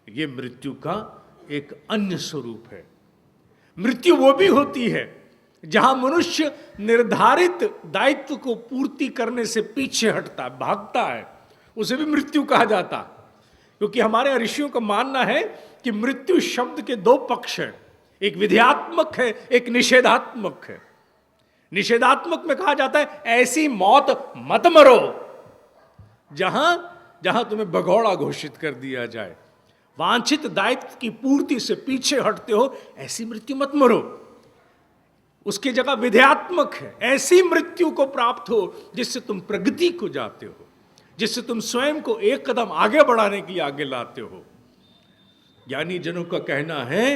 ये मृत्यु का एक अन्य स्वरूप है। मृत्यु वो भी होती है जहां मनुष्य निर्धारित दायित्व को पूर्ति करने से पीछे हटता है, भागता है, उसे भी मृत्यु कहा जाता है। क्योंकि हमारे ऋषियों का मानना है कि मृत्यु शब्द के दो पक्ष हैं, एक विध्यात्मक है, एक निषेधात्मक है। निषेधात्मक में कहा जाता है ऐसी मौत मत मरो जहां जहां तुम्हें भगौड़ा घोषित कर दिया जाए, वांछित दायित्व की पूर्ति से पीछे हटते हो, ऐसी मृत्यु मत मरो। उसकी जगह विध्यात्मक है, ऐसी मृत्यु को प्राप्त हो जिससे तुम प्रगति को जाते हो, जिससे तुम स्वयं को एक कदम आगे बढ़ाने के लिए आगे लाते हो। ज्ञानी जनों का कहना है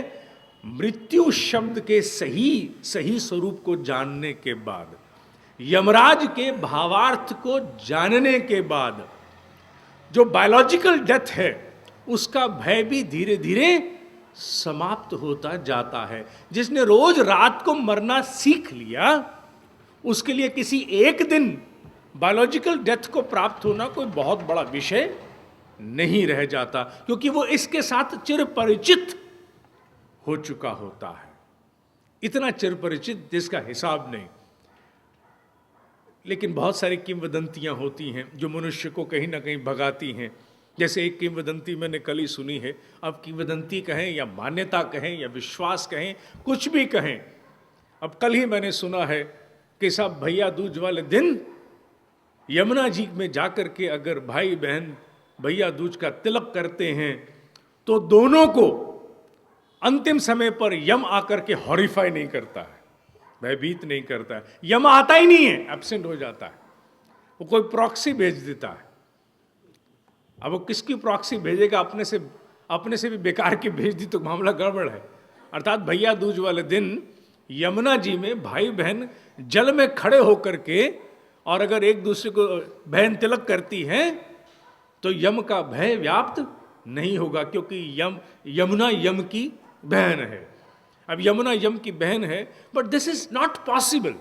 मृत्यु शब्द के सही स्वरूप को जानने के बाद, यमराज के भावार्थ को जानने के बाद, जो बायोलॉजिकल डेथ है उसका भय भी धीरे धीरे समाप्त होता जाता है। जिसने रोज रात को मरना सीख लिया, उसके लिए किसी एक दिन बायोलॉजिकल डेथ को प्राप्त होना कोई बहुत बड़ा विषय नहीं रह जाता, क्योंकि वो इसके साथ चिर परिचित हो चुका होता है। इतना चिर परिचित जिसका हिसाब नहीं। लेकिन बहुत सारी किंवदंतियां होती हैं जो मनुष्य को कहीं ना कहीं भगाती हैं। जैसे एक किंवदंती मैंने कल ही सुनी है, अब किंवदंती कहें या मान्यता कहें या विश्वास कहें, कुछ भी कहें, अब कल ही मैंने सुना है कि साहब भैया दूज वाले दिन यमुना जी में जाकर के अगर भाई बहन भैया दूज का तिलक करते हैं तो दोनों को अंतिम समय पर यम आकर के हॉरिफाई नहीं करता है, भयभीत नहीं करता है। यम आता ही नहीं है, एब्सेंट हो जाता है, वो कोई प्रॉक्सी भेज देता है। अब वो किसकी प्रॉक्सी भेजेगा, अपने से भी बेकार की भेज दी तो मामला गड़बड़ है। अर्थात भैया दूज वाले दिन यमुना जी में भाई बहन जल में खड़े होकर के, और अगर एक दूसरे को बहन तिलक करती हैं तो यम का भय व्याप्त नहीं होगा, क्योंकि यमुना यम की बहन है। अब यमुना यम की बहन है, but this is not possible.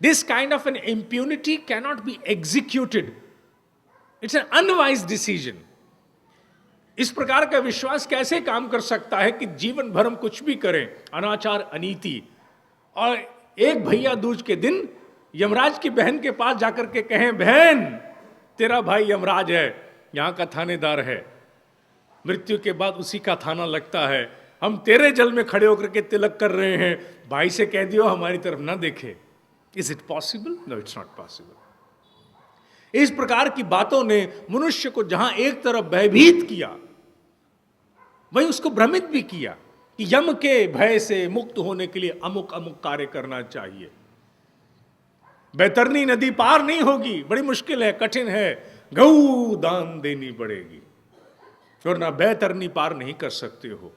This kind of an impunity cannot be executed. It's an unwise decision. इस प्रकार का विश्वास कैसे काम कर सकता है कि जीवन भर हम कुछ भी करें, अनाचार अनीति, और एक भैया दूज के दिन यमराज की बहन के पास जाकर के कहें बहन तेरा भाई यमराज है, यहां का थानेदार है, मृत्यु के बाद उसी का थाना लगता है, हम तेरे जल में खड़े होकर के तिलक कर रहे हैं, भाई से कह दियो हमारी तरफ ना देखे। Is it possible? No, it's not possible. इस प्रकार की बातों ने मनुष्य को जहां एक तरफ भयभीत किया, वहीं उसको भ्रमित भी किया कि यम के भय से मुक्त होने के लिए अमुक अमुक कार्य करना चाहिए। बैतरनी नदी पार नहीं होगी, बड़ी मुश्किल है, कठिन है, गऊ दान देनी पड़ेगी, वरना बैतरनी पार नहीं कर सकते हो,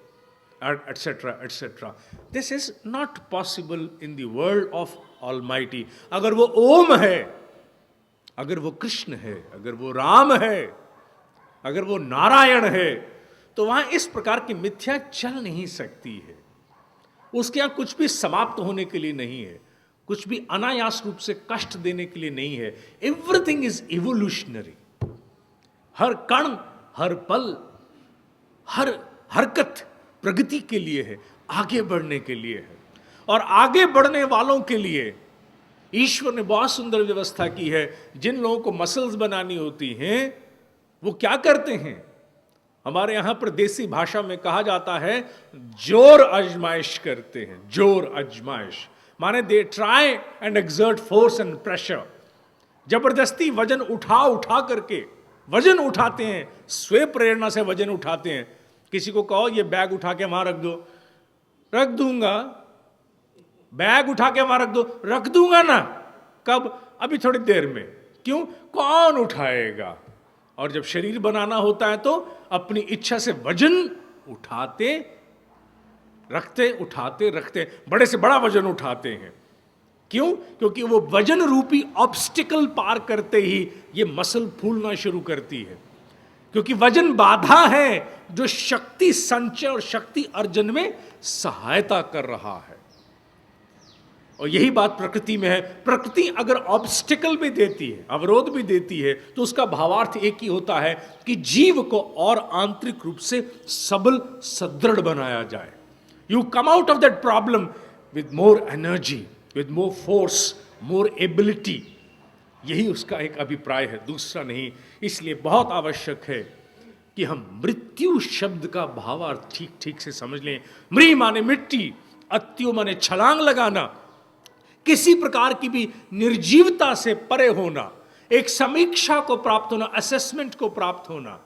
etcetera etcetera. This is not possible in the world of almighty. अगर वो ओम है, अगर वो कृष्ण है, अगर वो राम है, अगर वो नारायण है, तो वहां इस प्रकार की मिथ्या चल नहीं सकती है। उसके यहां कुछ भी समाप्त होने के लिए नहीं है, कुछ भी अनायास रूप से कष्ट देने के लिए नहीं है। Everything is evolutionary. हर कण, हर पल, हर हरकत प्रगति के लिए है, आगे बढ़ने के लिए है। और आगे बढ़ने वालों के लिए ईश्वर ने बहुत सुंदर व्यवस्था की है। जिन लोगों को मसल्स बनानी होती हैं वो क्या करते हैं, हमारे यहां पर देसी भाषा में कहा जाता है जोर आजमाइश करते हैं। जोर आजमाइश माने they try and exert force and pressure. जबरदस्ती वजन उठा करके वजन उठाते हैं, स्वे प्रेरणा से वजन उठाते हैं। किसी को कहो ये बैग उठा के वहां रख दो, रख दूंगा। बैग उठा के वहां रख दो, रख दूंगा ना। कब? अभी थोड़ी देर में। क्यों? कौन उठाएगा? और जब शरीर बनाना होता है तो अपनी इच्छा से वजन उठाते रखते, उठाते रखते, बड़े से बड़ा वजन उठाते हैं। क्यों? क्योंकि वो वजन रूपी ऑब्स्टिकल पार करते ही ये मसल फूलना शुरू करती है। क्योंकि वजन बाधा है जो शक्ति संचय और शक्ति अर्जन में सहायता कर रहा है। और यही बात प्रकृति में है। प्रकृति अगर ऑब्स्टिकल भी देती है, अवरोध भी देती है, तो उसका भावार्थ एक ही होता है कि जीव को और आंतरिक रूप से सबल सदृढ़ बनाया जाए। You come out of that problem with more energy, with more force, more ability. यही उसका एक अभिप्राय है, दूसरा नहीं। इसलिए बहुत आवश्यक है कि हम मृत्यु शब्द का भावार्थ ठीक ठीक से समझ लें। मृ माने मिट्टी, अत्यु माने छलांग लगाना, किसी प्रकार की भी निर्जीवता से परे होना, एक समीक्षा को प्राप्त होना, असेसमेंट को प्राप्त होना,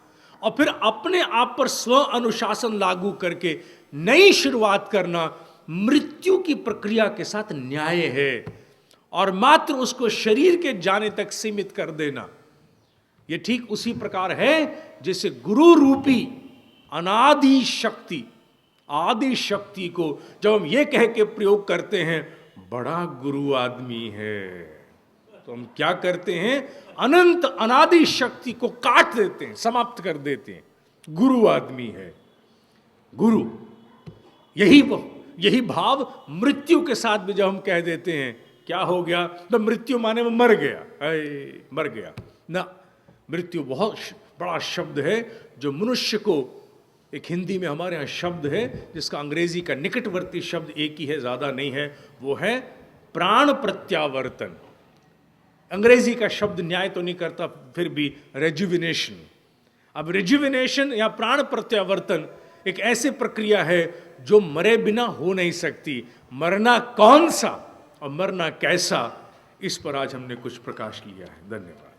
और फिर अपने आप पर स्व अनुशासन लागू करके नई शुरुआत करना मृत्यु की प्रक्रिया के साथ न्याय है। और मात्र उसको शरीर के जाने तक सीमित कर देना, यह ठीक उसी प्रकार है जैसे गुरु रूपी अनादि शक्ति, आदि शक्ति को जब हम ये कह के प्रयोग करते हैं बड़ा गुरु आदमी है, तो हम क्या करते हैं, अनंत अनादि शक्ति को काट देते हैं, समाप्त कर देते हैं। गुरु आदमी है, गुरु। यही भाव मृत्यु के साथ भी जब हम कह देते हैं, क्या हो गया, तो मृत्यु माने में मर गया, मर गया ना। मृत्यु बहुत बड़ा शब्द है जो मनुष्य को, एक हिंदी में हमारे यहाँ शब्द है जिसका अंग्रेजी का निकटवर्ती शब्द एक ही है, ज़्यादा नहीं है, वो है प्राण प्रत्यावर्तन। अंग्रेजी का शब्द न्याय तो नहीं करता, फिर भी रेजुविनेशन। अब रेजुविनेशन या प्राण प्रत्यावर्तन एक ऐसी प्रक्रिया है जो मरे बिना हो नहीं सकती। मरना कौन सा और मरना कैसा, इस पर आज हमने कुछ प्रकाश लिया है। धन्यवाद।